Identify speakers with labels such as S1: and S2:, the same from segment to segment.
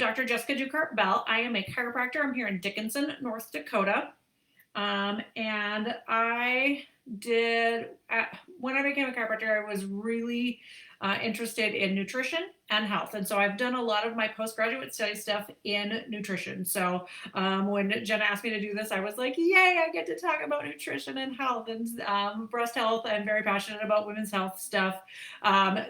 S1: Dr. Jessica Dukart Bell. I am a chiropractor. I'm here in Dickinson, North Dakota. And I did, when I became a chiropractor, I was really interested in nutrition and health. And so I've done a lot of my postgraduate study stuff in nutrition. So when Jenna asked me to do this, I was like, yay, I get to talk about nutrition and health and breast health. I'm very passionate about women's health stuff.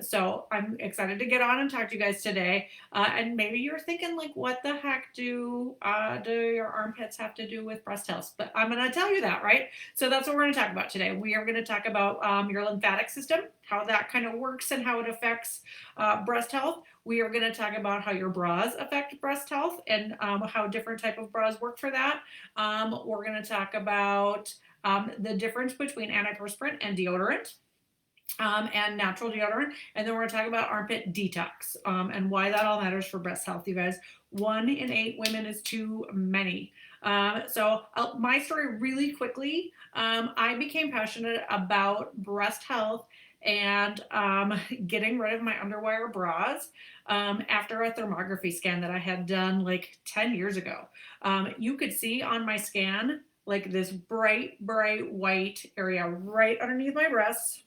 S1: So I'm excited to get on and talk to you guys today. And maybe you're thinking, like, what the heck do your armpits have to do with breast health? But I'm going to tell you that, right? So that's what we're going to talk about today. We are going to talk about your lymphatic system, how that kind of works and how it affects breast health. We are going to talk about how your bras affect breast health and how different type of bras work for that. We're going to talk about the difference between antiperspirant and deodorant. And natural deodorant. And then we're going to talk about armpit detox and why that all matters for breast health, you guys. 1 in 8 women is too many. So my story really quickly, I became passionate about breast health and getting rid of my underwire bras after a thermography scan that I had done like 10 years ago. You could see on my scan like this bright white area right underneath my breasts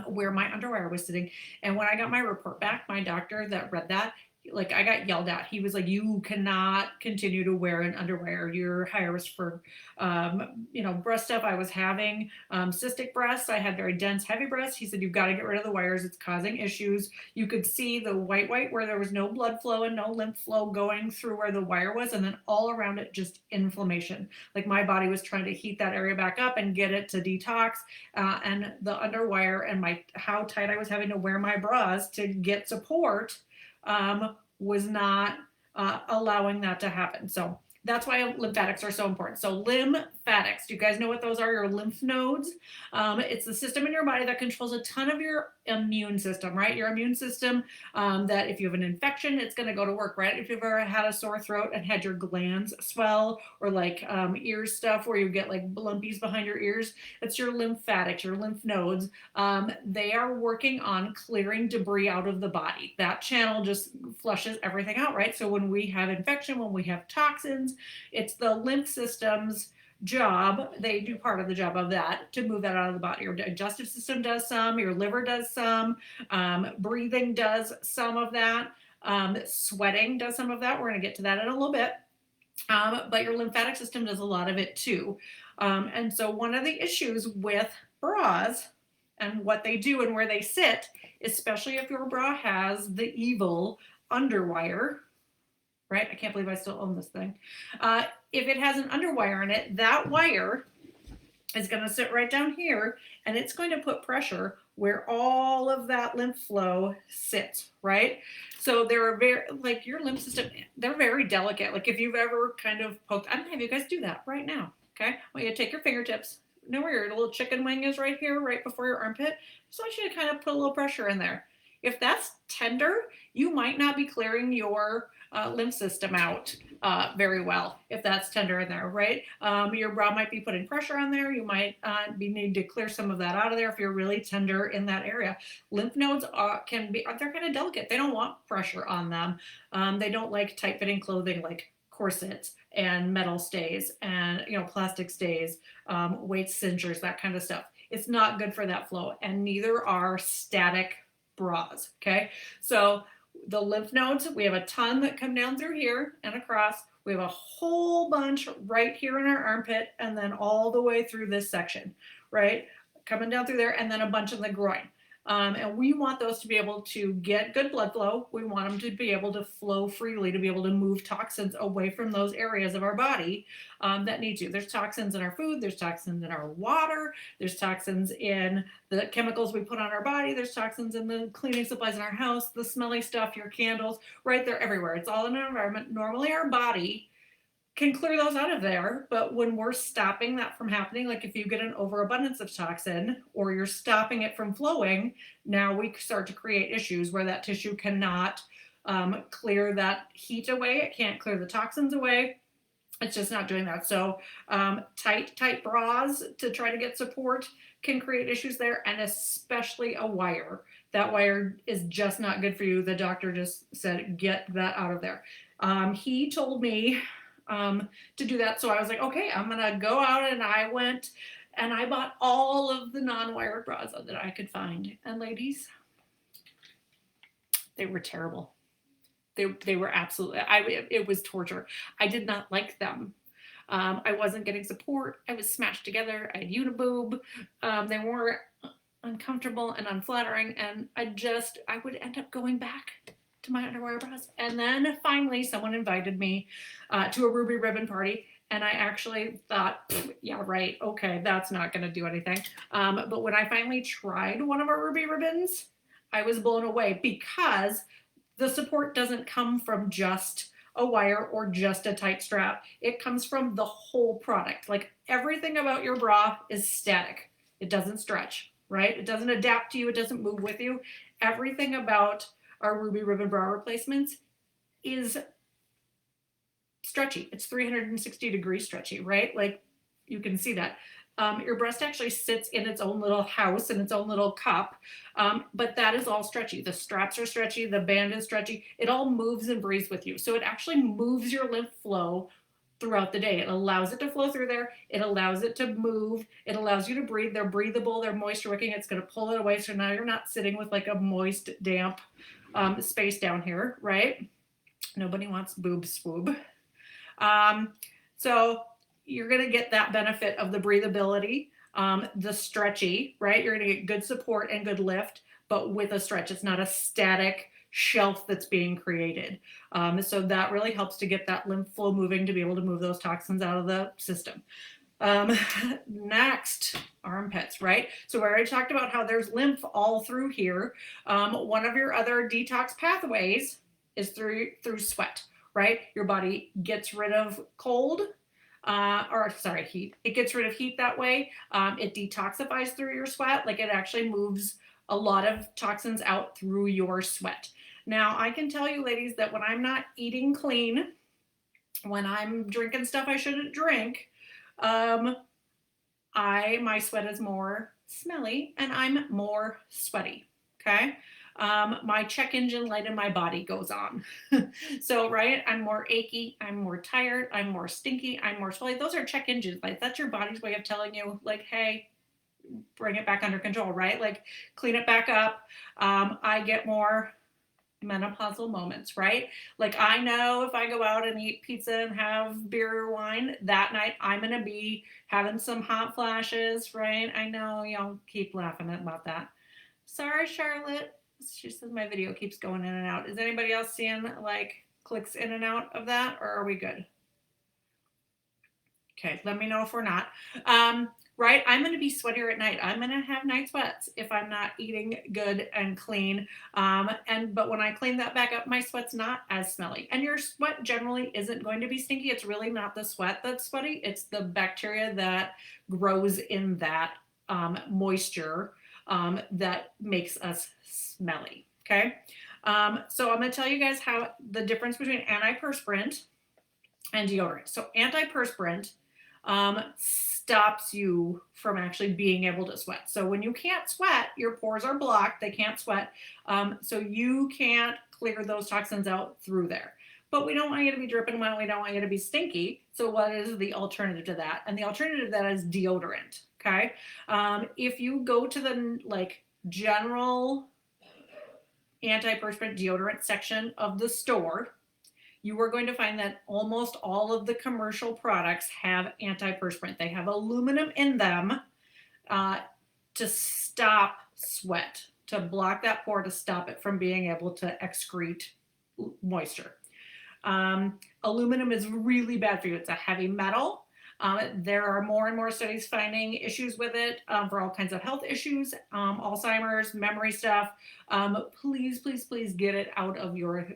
S1: where my underwear was sitting. And when I got my report back, my doctor that read that, like, I got yelled at. He was like, you cannot continue to wear an underwear. You're high risk for, breast stuff. I was having cystic breasts. I had very dense, heavy breasts. He said, you've got to get rid of the wires. It's causing issues. You could see the white where there was no blood flow and no lymph flow going through where the wire was. And then all around it, just inflammation. Like my body was trying to heat that area back up and get it to detox. And the underwire and how tight I was having to wear my bras to get support was not allowing that to happen. So that's why lymphatics are so important. So lymphatics, do you guys know what those are? Your lymph nodes. It's the system in your body that controls a ton of your immune system, right? Your immune system, that if you have an infection, it's going to go to work, right? If you've ever had a sore throat and had your glands swell, or like ear stuff where you get like lumpies behind your ears, it's your lymphatics, your lymph nodes. They are working on clearing debris out of the body. That channel just flushes everything out, right? So when we have infection, when we have toxins, it's the lymph system's job. They do part of the job of that to move that out of the body. Your digestive system does some, your liver does some, breathing does some of that, sweating does some of that. We're going to get to that in a little bit. But your lymphatic system does a lot of it too. And so one of the issues with bras and what they do and where they sit, especially if your bra has the evil underwire, right? I can't believe I still own this thing. If it has an underwire in it, that wire is going to sit right down here and it's going to put pressure where all of that lymph flow sits, right? So they're very, like your lymph system, they're very delicate. Like if you've ever kind of poked, I'm going to have you guys do that right now, okay? I want you to take your fingertips, know where your little chicken wing is right here, right before your armpit. Just want you to kind of put a little pressure in there. If that's tender, you might not be clearing your lymph system out very well if that's tender in there, right? Your bra might be putting pressure on there. You might need to clear some of that out of there if you're really tender in that area. Lymph nodes they're kind of delicate. They don't want pressure on them. They don't like tight-fitting clothing like corsets and metal stays and plastic stays, weight cinchers, that kind of stuff. It's not good for that flow, and neither are static bras. Okay, so the lymph nodes, we have a ton that come down through here and across. We have a whole bunch right here in our armpit and then all the way through this section, right? Coming down through there, and then a bunch in the groin. And we want those to be able to get good blood flow. We want them to be able to flow freely, to be able to move toxins away from those areas of our body that need to. There's toxins in our food. There's toxins in our water. There's toxins in the chemicals we put on our body. There's toxins in the cleaning supplies in our house, the smelly stuff, your candles, right there everywhere. It's all in our environment. Normally our body can clear those out of there, but when we're stopping that from happening, like if you get an overabundance of toxin or you're stopping it from flowing, now we start to create issues where that tissue cannot clear that heat away. It can't clear the toxins away. It's just not doing that. So tight bras to try to get support can create issues there, and especially a wire That wire is just not good for you. The doctor just said, get that out of there. He told me to do that. So I was like, okay, I'm going to go out, and I went and I bought all of the non-wired bras that I could find. And ladies, they were terrible. They were absolutely, it was torture. I did not like them. I wasn't getting support. I was smashed together. I had uniboob. They were uncomfortable and unflattering, and I would end up going back to my underwire bras. And then finally someone invited me to a ruby ribbon party, and I actually thought, yeah, right, okay, that's not going to do anything. But when I finally tried one of our ruby ribbons, I was blown away, because the support doesn't come from just a wire or just a tight strap. It comes from the whole product. Like, everything about your bra is static. It doesn't stretch, right? It doesn't adapt to you. It doesn't move with you. Everything about our ruby ribbon bra replacements is stretchy. It's 360 degrees stretchy, right? Like, you can see that. Your breast actually sits in its own little house, in its own little cup, but that is all stretchy. The straps are stretchy, the band is stretchy. It all moves and breathes with you. So it actually moves your lymph flow throughout the day. It allows it to flow through there. It allows it to move. It allows you to breathe. They're breathable. They're moisture wicking. It's going to pull it away. So now you're not sitting with like a moist, damp space down here, right? Nobody wants boob swoob. So you're going to get that benefit of the breathability, the stretchy, right? You're going to get good support and good lift, but with a stretch. It's not a static shelf that's being created. So that really helps to get that lymph flow moving, to be able to move those toxins out of the system. Next, armpits, right? So we already talked about how there's lymph all through here. One of your other detox pathways is through sweat, right? Your body gets rid of heat. It gets rid of heat that way. It detoxifies through your sweat. Like, it actually moves a lot of toxins out through your sweat. Now, I can tell you, ladies, that when I'm not eating clean, when I'm drinking stuff I shouldn't drink, my sweat is more smelly and I'm more sweaty. Okay. My check engine light in my body goes on. So, right, I'm more achy, I'm more tired, I'm more stinky, I'm more sweaty. Those are check engine lights. That's your body's way of telling you, like, hey, bring it back under control, right? Like, clean it back up. I get more menopausal moments, right? Like, I know if I go out and eat pizza and have beer or wine that night, I'm going to be having some hot flashes, right? I know y'all keep laughing about that. Sorry, Charlotte. She says my video keeps going in and out. Is anybody else seeing like clicks in and out of that, or are we good? Okay, let me know if we're not. Right, I'm going to be sweatier at night. I'm going to have night sweats if I'm not eating good and clean. But when I clean that back up, my sweat's not as smelly. And your sweat generally isn't going to be stinky. It's really not the sweat that's sweaty. It's the bacteria that grows in that moisture that makes us smelly. Okay. So I'm going to tell you guys how the difference between antiperspirant and deodorant. So antiperspirant stops you from actually being able to sweat. So when you can't sweat, your pores are blocked. They can't sweat. So you can't clear those toxins out through there. But we don't want you to be dripping. We don't want you to be stinky. So what is the alternative to that? And the alternative to that is deodorant. Okay. If you go to the like general antiperspirant deodorant section of the store, you are going to find that almost all of the commercial products have antiperspirant. They have aluminum in them to stop sweat, to block that pore, to stop it from being able to excrete moisture. Aluminum is really bad for you. It's a heavy metal. There are more and more studies finding issues with it for all kinds of health issues, Alzheimer's, memory stuff. Please, please, please get it out of your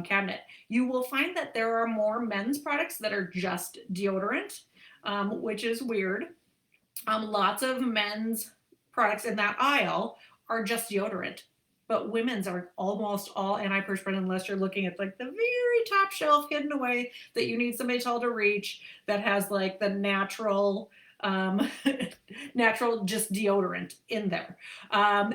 S1: cabinet. You will find that there are more men's products that are just deodorant, which is weird. Lots of men's products in that aisle are just deodorant. But women's are almost all antiperspirant, unless you're looking at like the very top shelf hidden away that you need somebody tall to reach, that has like the natural natural just deodorant in there.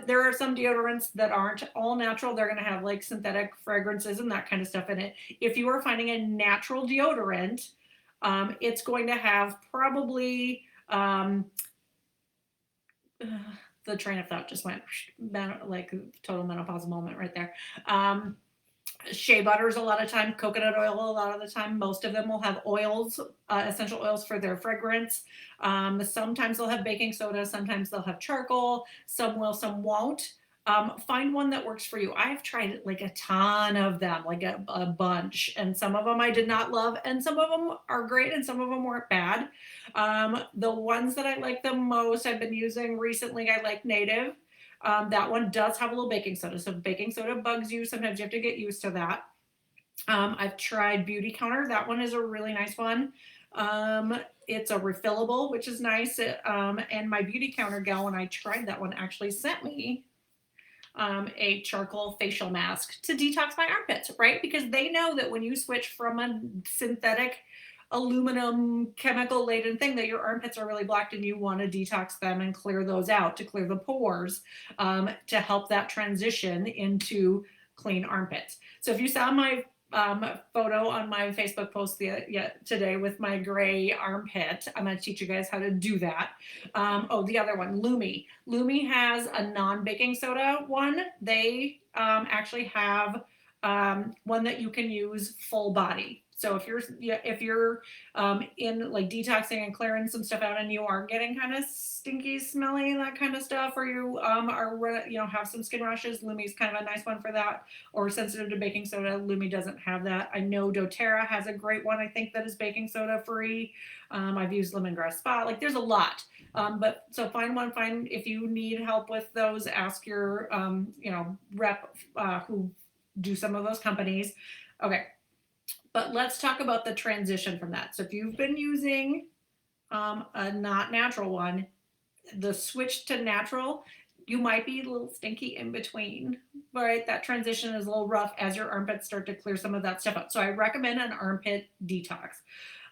S1: There are some deodorants that aren't all natural. They're going to have like synthetic fragrances and that kind of stuff in it. If you are finding a natural deodorant, it's going to have probably the train of thought just went like total menopausal moment right there. Shea butters a lot of time, coconut oil a lot of the time. Most of them will have oils, essential oils for their fragrance. Sometimes they'll have baking soda, sometimes they'll have charcoal, some will, some won't. Find one that works for you. I've tried like a ton of them, like a bunch, and some of them I did not love, and some of them are great, and some of them weren't bad. The ones that I like the most, I've been using recently, I like Native. That one does have a little baking soda. So if baking soda bugs you, sometimes you have to get used to that. I've tried Beauty Counter. That one is a really nice one. It's a refillable, which is nice. And my Beauty Counter gal, when I tried that one, actually sent me a charcoal facial mask to detox my armpits, right? Because they know that when you switch from a synthetic aluminum chemical laden thing, that your armpits are really blocked and you want to detox them and clear those out to clear the pores, to help that transition into clean armpits. So if you saw my photo on my Facebook post today with my gray armpit, I'm going to teach you guys how to do that. The other one, Lumi. Lumi has a non-baking soda one. They actually have one that you can use full body. So if you're in like detoxing and clearing some stuff out and you are getting kind of stinky, smelly, that kind of stuff, or you have some skin rashes, Lumi's kind of a nice one for that. Or sensitive to baking soda, Lumi doesn't have that. I know doTERRA has a great one, I think, that is baking soda free. I've used lemongrass spa. Like there's a lot. But so find one. Find if you need help with those, ask your rep who do some of those companies. Okay. But let's talk about the transition from that. So if you've been using a not natural one, the switch to natural, you might be a little stinky in between, right? That transition is a little rough as your armpits start to clear some of that stuff out. So I recommend an armpit detox.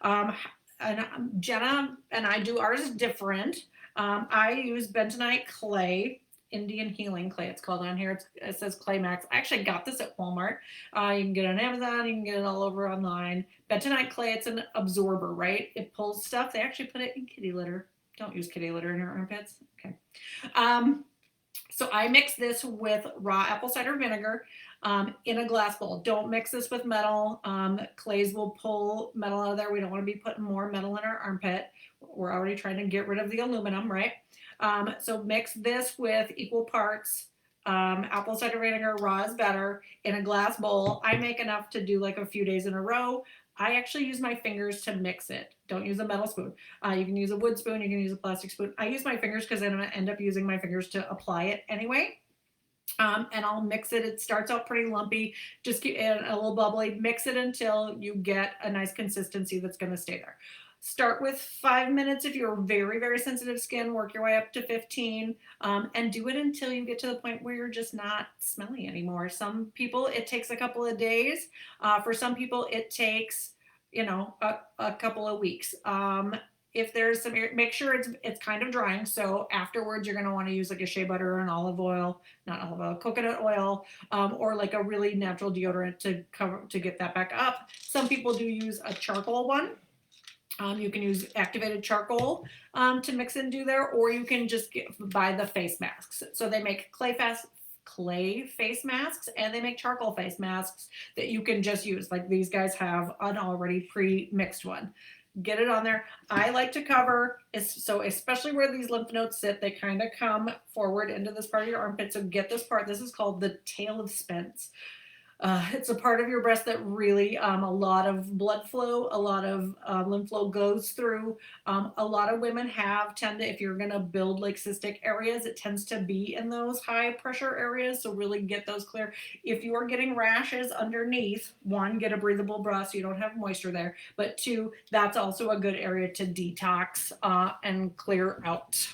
S1: And Jenna and I do ours different. I use bentonite clay, Indian healing clay, it's called on here. It says Clay Max. I actually got this at Walmart. You can get it on Amazon. You can get it all over online. Bentonite clay, it's an absorber, right? It pulls stuff. They actually put it in kitty litter. Don't use kitty litter in your armpits. Okay. So I mix this with raw apple cider vinegar in a glass bowl. Don't mix this with metal. Clays will pull metal out of there. We don't want to be putting more metal in our armpit. We're already trying to get rid of the aluminum, right? So mix this with equal parts apple cider vinegar, raw is better, in a glass bowl. I make enough to do like a few days in a row. I actually use my fingers to mix it. Don't use a metal spoon. You can use a wood spoon. You can use a plastic spoon. I use my fingers because I'm going to end up using my fingers to apply it anyway. And I'll mix it. It starts out pretty lumpy. Just keep it a little bubbly. Mix it until you get a nice consistency that's going to stay there. Start with 5 minutes if you're very, very sensitive skin. Work your way up to 15, and do it until you get to the point where you're just not smelly anymore. Some people, it takes a couple of days. For some people, it takes, a couple of weeks. If there's some, make sure it's kind of drying. So afterwards, you're going to want to use like a shea butter or an olive oil, not olive oil, coconut oil, or like a really natural deodorant to get that back up. Some people do use a charcoal one. You can use activated charcoal to mix and do there, or you can just buy the face masks. So they make clay face masks, and they make charcoal face masks that you can just use. Like these guys have an already pre-mixed one. Get it on there. I like to cover, so especially where these lymph nodes sit, they kind of come forward into this part of your armpit. So get this part. This is called the tail of Spence. It's a part of your breast that really a lot of blood flow, a lot of lymph flow goes through. A lot of women tend to, if you're going to build like cystic areas, it tends to be in those high pressure areas. So really get those clear. If you are getting rashes underneath, one, get a breathable bra so you don't have moisture there. But two, that's also a good area to detox and clear out.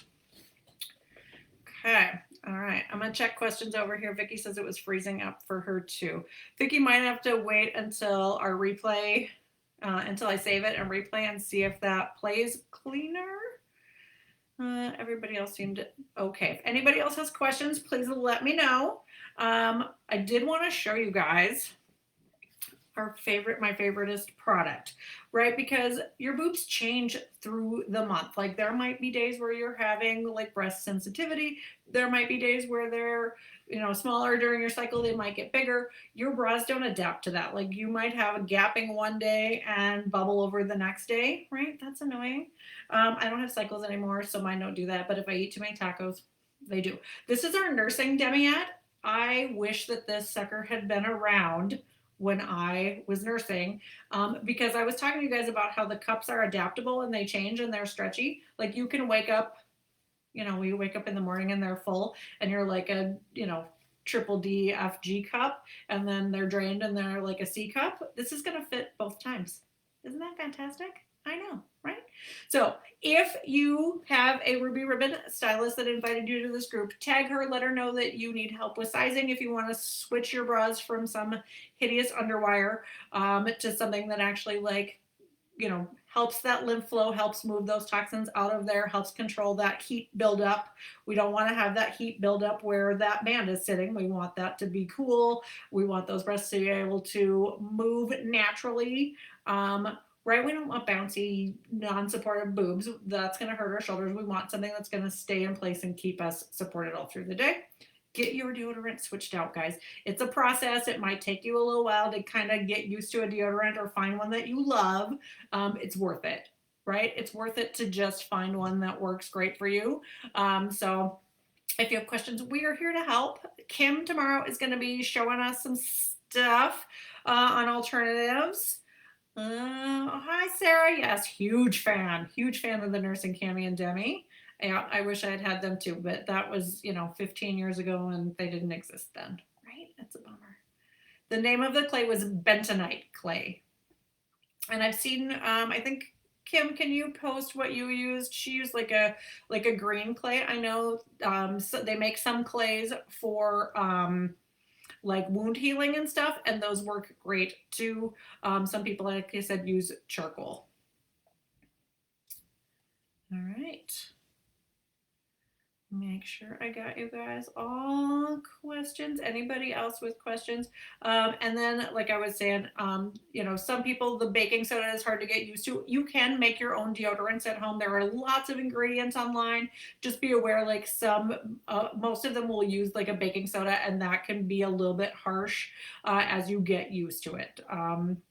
S1: Okay. All right, I'm gonna check questions over here. Vicki says it was freezing up for her too. Vicki might have to wait until our replay, until I save it and replay and see if that plays cleaner. Everybody else seemed okay. If anybody else has questions, please let me know. I did want to show you guys my favoriteest product, right? Because your boobs change through the month. Like there might be days where you're having like breast sensitivity. There might be days where they're, smaller during your cycle. They might get bigger. Your bras don't adapt to that. Like you might have a gapping one day and bubble over the next day, right? That's annoying. I don't have cycles anymore, so mine don't do that. But if I eat too many tacos, they do. This is our nursing demiad. I wish that this sucker had been around when I was nursing, because I was talking to you guys about how the cups are adaptable and they change and they're stretchy. Like you can wake up, you wake up in the morning and they're full and you're like a, triple D F G cup, and then they're drained and they're like a C cup. This is going to fit both times. Isn't that fantastic? I know, right? So if you have a Ruby Ribbon stylist that invited you to this group, tag her, let her know that you need help with sizing. If you want to switch your bras from some hideous underwire to something that actually helps that lymph flow, helps move those toxins out of there, helps control that heat buildup. We don't want to have that heat buildup where that band is sitting. We want that to be cool. We want those breasts to be able to move naturally. Right? We don't want bouncy, non-supportive boobs. That's going to hurt our shoulders. We want something that's going to stay in place and keep us supported all through the day. Get your deodorant switched out, guys. It's a process. It might take you a little while to kind of get used to a deodorant or find one that you love. It's worth it, right? It's worth it to just find one that works great for you. So if you have questions, we are here to help. Kim tomorrow is going to be showing us some stuff on alternatives. Hi, Sarah. Yes, huge fan of the nursing Cami and Demi. Yeah, I wish I had had them too, but that was, 15 years ago and they didn't exist then, right? That's a bummer. The name of the clay was bentonite clay. And I've seen, I think, Kim, can you post what you used? She used like a green clay. I know so they make some clays for like wound healing and stuff, and those work great too. Some people, like I said, use charcoal. All right. Make sure I got you guys all questions. Anybody else with questions? And then, like I was saying, some people, the baking soda is hard to get used to. You can make your own deodorants at home. There are lots of ingredients online. Just be aware, like most of them will use like a baking soda, and that can be a little bit harsh as you get used to it.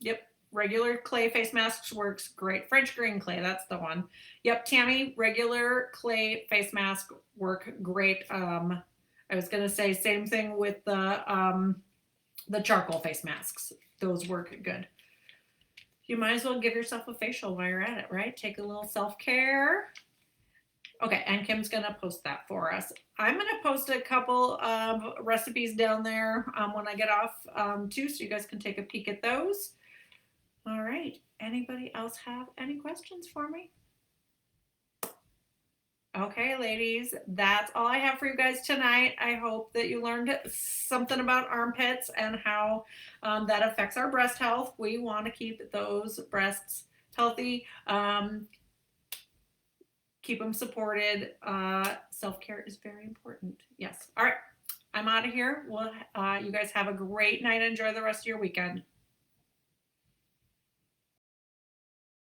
S1: Yep. Regular clay face masks works great. French green clay, that's the one. Yep, Tammy, regular clay face mask work great. I was gonna say same thing with the charcoal face masks. Those work good. You might as well give yourself a facial while you're at it, right? Take a little self-care. Okay, and Kim's gonna post that for us. I'm gonna post a couple of recipes down there when I get off too, so you guys can take a peek at those. All right. Anybody else have any questions for me? Okay, ladies, that's all I have for you guys tonight. I hope that you learned something about armpits and how that affects our breast health. We want to keep those breasts healthy, keep them supported. Self-care is very important. Yes. All right. I'm out of here. Well, you guys have a great night. Enjoy the rest of your weekend.